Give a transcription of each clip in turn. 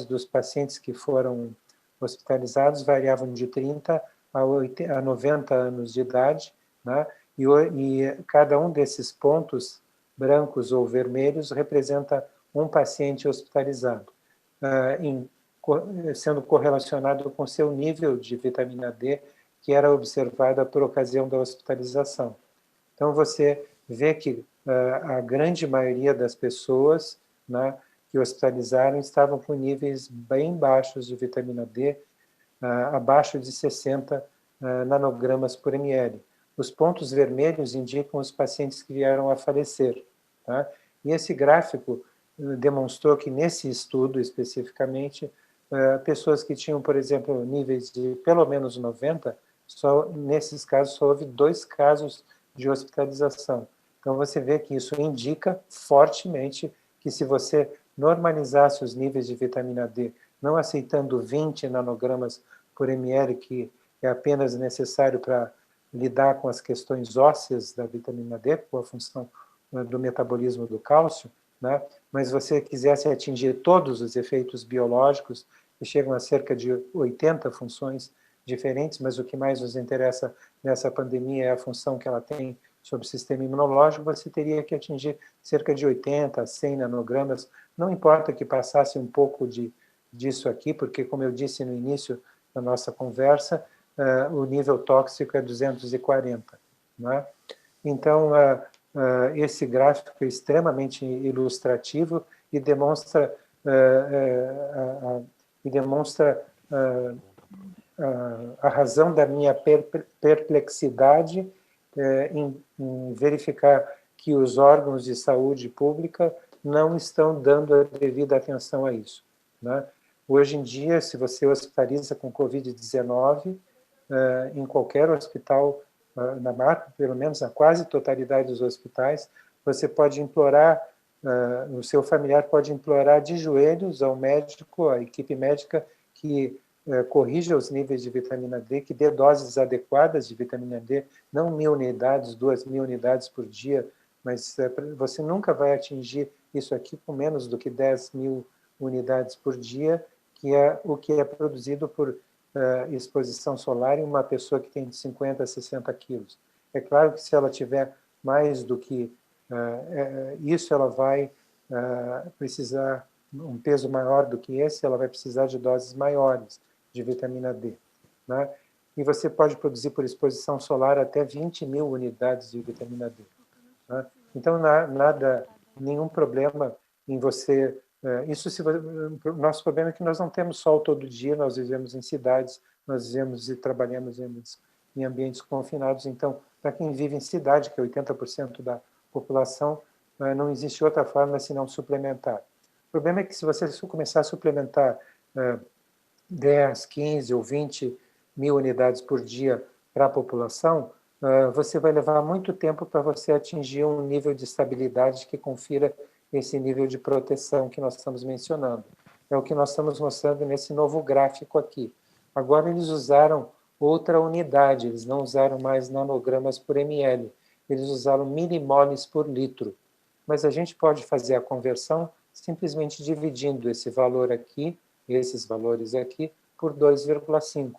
dos pacientes que foram hospitalizados variavam de 30 a 90 anos de idade, né? E cada um desses pontos, brancos ou vermelhos, representa um paciente hospitalizado, sendo correlacionado com seu nível de vitamina D, que era observada por ocasião da hospitalização. Então, você vê que a grande maioria das pessoas, né, que hospitalizaram estavam com níveis bem baixos de vitamina D, abaixo de 60 nanogramas por ml. Os pontos vermelhos indicam os pacientes que vieram a falecer. Tá? E esse gráfico demonstrou que, nesse estudo especificamente, pessoas que tinham, por exemplo, níveis de pelo menos 90, nesses casos só houve 2 casos de hospitalização. Então, você vê que isso indica fortemente que, se você normalizasse os níveis de vitamina D, não aceitando 20 nanogramas por ml, que é apenas necessário para lidar com as questões ósseas da vitamina D, com a função do metabolismo do cálcio, né? Mas você quisesse atingir todos os efeitos biológicos, que chegam a cerca de 80 funções diferentes, mas o que mais nos interessa nessa pandemia é a função que ela tem sobre o sistema imunológico, você teria que atingir cerca de 80 a 100 nanogramas, não importa que passasse um pouco disso aqui, porque, como eu disse no início da nossa conversa, o nível tóxico é 240. Né? Então, esse gráfico é extremamente ilustrativo e demonstra, a razão da minha perplexidade em verificar que os órgãos de saúde pública não estão dando a devida atenção a isso. Né? Hoje em dia, se você hospitaliza com Covid-19, em qualquer hospital, pelo menos na quase totalidade dos hospitais, você pode implorar, o seu familiar pode implorar de joelhos ao médico, à equipe médica, que corrija os níveis de vitamina D, que dê doses adequadas de vitamina D, não 1.000 unidades, 2.000 unidades por dia, mas você nunca vai atingir isso aqui com menos do que 10.000 unidades por dia, que é o que é produzido por exposição solar em uma pessoa que tem de 50 a 60 quilos. É claro que, se ela tiver mais do que isso, ela vai precisar, um peso maior do que esse, ela vai precisar de doses maiores de vitamina D. Né? E você pode produzir por exposição solar até 20.000 unidades de vitamina D. Né? Então, nenhum problema em você... o nosso problema é que nós não temos sol todo dia, nós vivemos em cidades, nós vivemos e trabalhamos em ambientes confinados. Então, para quem vive em cidade, que é 80% da população, não existe outra forma senão suplementar. O problema é que, se você começar a suplementar 10, 15 ou 20 mil unidades por dia para a população, você vai levar muito tempo para você atingir um nível de estabilidade que confira esse nível de proteção que nós estamos mencionando. É o que nós estamos mostrando nesse novo gráfico aqui. Agora, eles usaram outra unidade, eles não usaram mais nanogramas por ml, eles usaram milimoles por litro. Mas a gente pode fazer a conversão simplesmente dividindo esse valor aqui, esses valores aqui, por 2,5.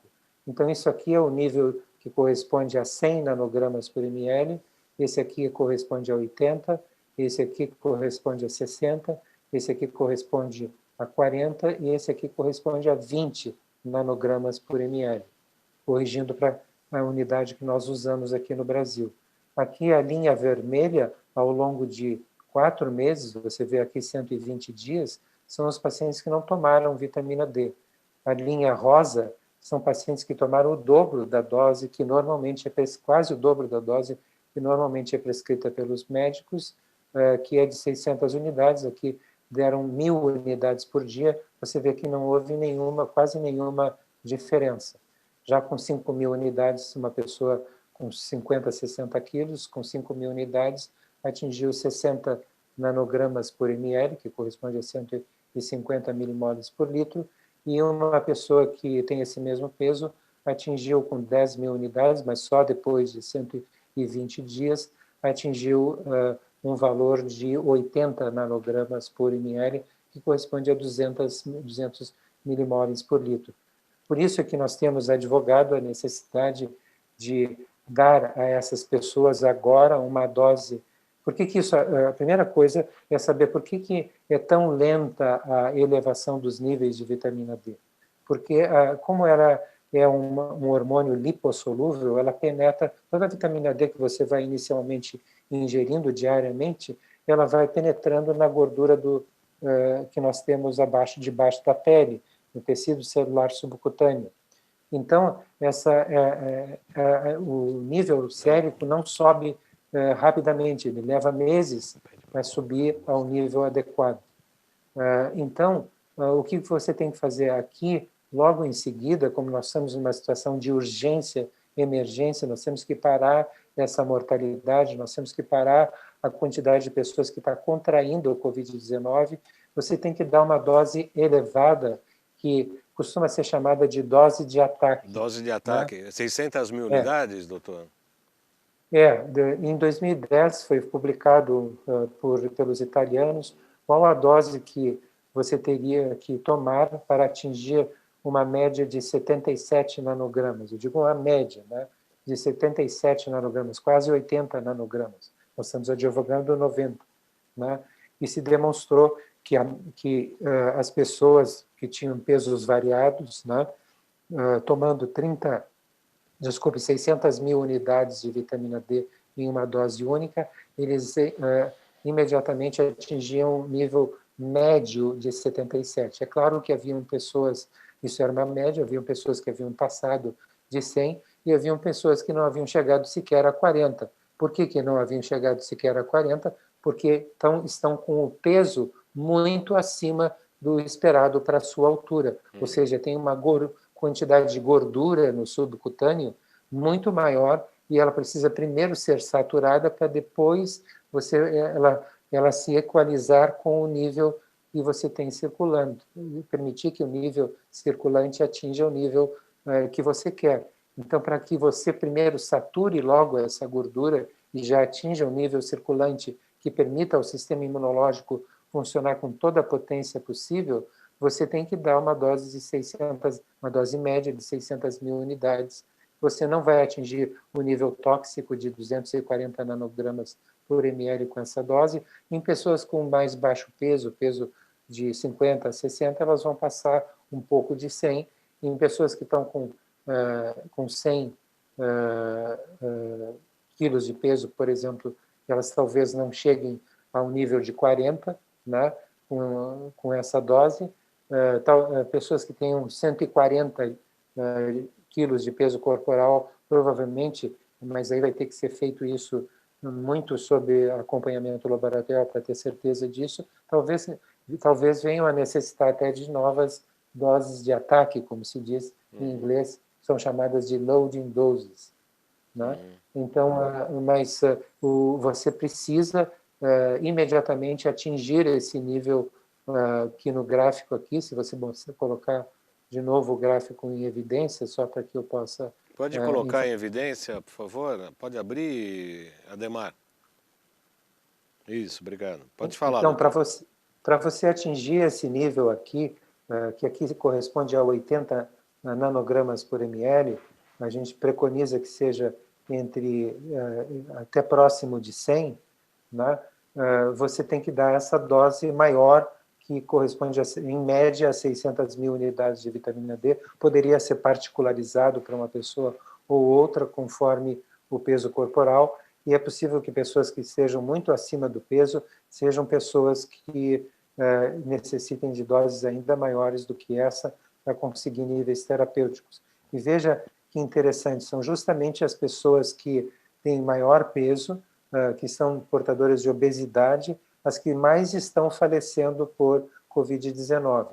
Então, isso aqui é o nível que corresponde a 100 nanogramas por ml, esse aqui corresponde a 80, esse aqui corresponde a 60, esse aqui corresponde a 40 e esse aqui corresponde a 20 nanogramas por ml, corrigindo para a unidade que nós usamos aqui no Brasil. Aqui, a linha vermelha, ao longo de 4 meses, você vê aqui 120 dias, são os pacientes que não tomaram vitamina D. A linha rosa são pacientes que tomaram o dobro da dose, que normalmente quase o dobro da dose que normalmente é prescrita pelos médicos, que é de 600 unidades, aqui deram 1.000 unidades por dia, você vê que não houve quase nenhuma diferença. Já com 5.000 unidades, uma pessoa com 50, 60 quilos, com 5.000 unidades, atingiu 60 nanogramas por ml, que corresponde a 150 milimoles por litro, e uma pessoa que tem esse mesmo peso atingiu com 10.000 unidades, mas só depois de 120 dias, atingiu um valor de 80 nanogramas por ml, que corresponde a 200 milimoles por litro. Por isso é que nós temos advogado a necessidade de dar a essas pessoas agora uma dose. Por que isso? A primeira coisa é saber por que é tão lenta a elevação dos níveis de vitamina D. Porque, como ela é um hormônio lipossolúvel, ela penetra toda a vitamina D que você vai inicialmente ingerindo diariamente, ela vai penetrando na gordura que nós temos debaixo da pele, no tecido celular subcutâneo. Então, o nível sérico não sobe rapidamente, ele leva meses para subir ao nível adequado. Então, o que você tem que fazer aqui, logo em seguida, como nós estamos numa situação de urgência, emergência, nós temos que parar essa mortalidade, nós temos que parar a quantidade de pessoas que está contraindo o Covid-19, você tem que dar uma dose elevada, que costuma ser chamada de dose de ataque. Dose de ataque, né? 600 mil unidades, doutor? Em 2010 foi publicado pelos italianos qual a dose que você teria que tomar para atingir uma média de 77 nanogramas. Eu digo uma média, né, de 77 nanogramas, quase 80 nanogramas. Nós estamos advogando 90. Né? E se demonstrou que as pessoas que tinham pesos variados, né, tomando 600 mil unidades de vitamina D em uma dose única, eles imediatamente atingiam um nível médio de 77. É claro que haviam pessoas, isso era uma média, haviam pessoas que haviam passado de 100 e haviam pessoas que não haviam chegado sequer a 40. Por que não haviam chegado sequer a 40? Porque estão com o peso muito acima do esperado para a sua altura. Ou seja, tem uma quantidade de gordura no subcutâneo muito maior e ela precisa primeiro ser saturada para depois ela se equalizar com o nível que você tem circulando, permitir que o nível circulante atinja o nível que você quer. Então, para que você primeiro sature logo essa gordura e já atinja o nível circulante que permita ao sistema imunológico funcionar com toda a potência possível, você tem que dar uma dose média de 600 mil unidades. Você não vai atingir o nível tóxico de 240 nanogramas por ml com essa dose. Em pessoas com mais baixo peso de 50 a 60, elas vão passar um pouco de 100. Em pessoas que estão com 100 quilos de peso, por exemplo, elas talvez não cheguem ao nível de 40, né, com essa dose. Pessoas que tenham 140 quilos de peso corporal, provavelmente, mas aí vai ter que ser feito isso muito sob acompanhamento laboratorial para ter certeza disso, talvez venham a necessitar até de novas doses de ataque, como se diz em inglês, são chamadas de loading doses. Né? Então, você precisa imediatamente atingir esse nível que no gráfico aqui, se você colocar de novo o gráfico em evidência, só para que eu possa... Pode colocar em evidência, por favor? Pode abrir, Ademar. Isso, obrigado. Pode falar. Então, para você atingir esse nível aqui, que aqui corresponde a 80 nanogramas por ml, a gente preconiza que seja até próximo de 100, né? Você tem que dar essa dose maior, que corresponde, em média, a 600 mil unidades de vitamina D. Poderia ser particularizado para uma pessoa ou outra, conforme o peso corporal, e é possível que pessoas que estejam muito acima do peso sejam pessoas que necessitem de doses ainda maiores do que essa para conseguir níveis terapêuticos. E veja que interessante, são justamente as pessoas que têm maior peso, que são portadoras de obesidade, as que mais estão falecendo por Covid-19,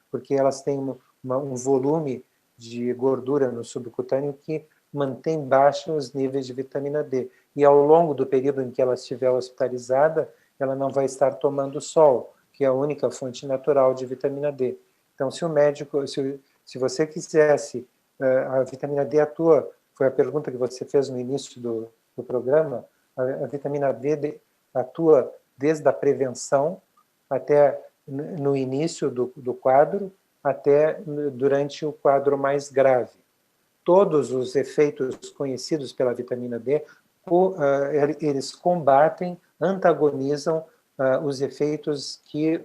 porque elas têm um volume de gordura no subcutâneo que mantém baixos os níveis de vitamina D. E ao longo do período em que ela estiver hospitalizada, ela não vai estar tomando sol, que é a única fonte natural de vitamina D. Então, se você quisesse, a vitamina D atua, foi a pergunta que você fez no início do programa, a vitamina D atua desde a prevenção até no início do quadro até durante o quadro mais grave. Todos os efeitos conhecidos pela vitamina D, eles combatem, antagonizam os efeitos que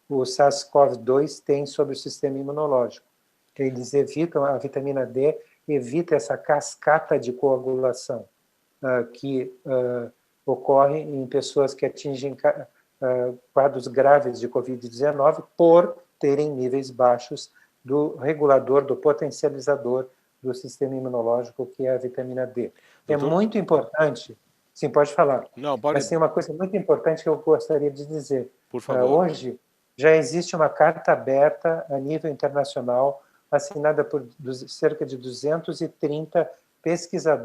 o SARS-CoV-2 tem sobre o sistema imunológico. Eles evitam, a vitamina D evita essa cascata de coagulação que ocorre em pessoas que atingem quadros graves de Covid-19 por terem níveis baixos do regulador, do potencializador do sistema imunológico, que é a vitamina D. Doutor? É muito importante, sim, pode falar, Não, pode... mas tem uma coisa muito importante que eu gostaria de dizer. Por favor. Hoje já existe uma carta aberta a nível internacional, assinada por cerca de 230 pesquisadores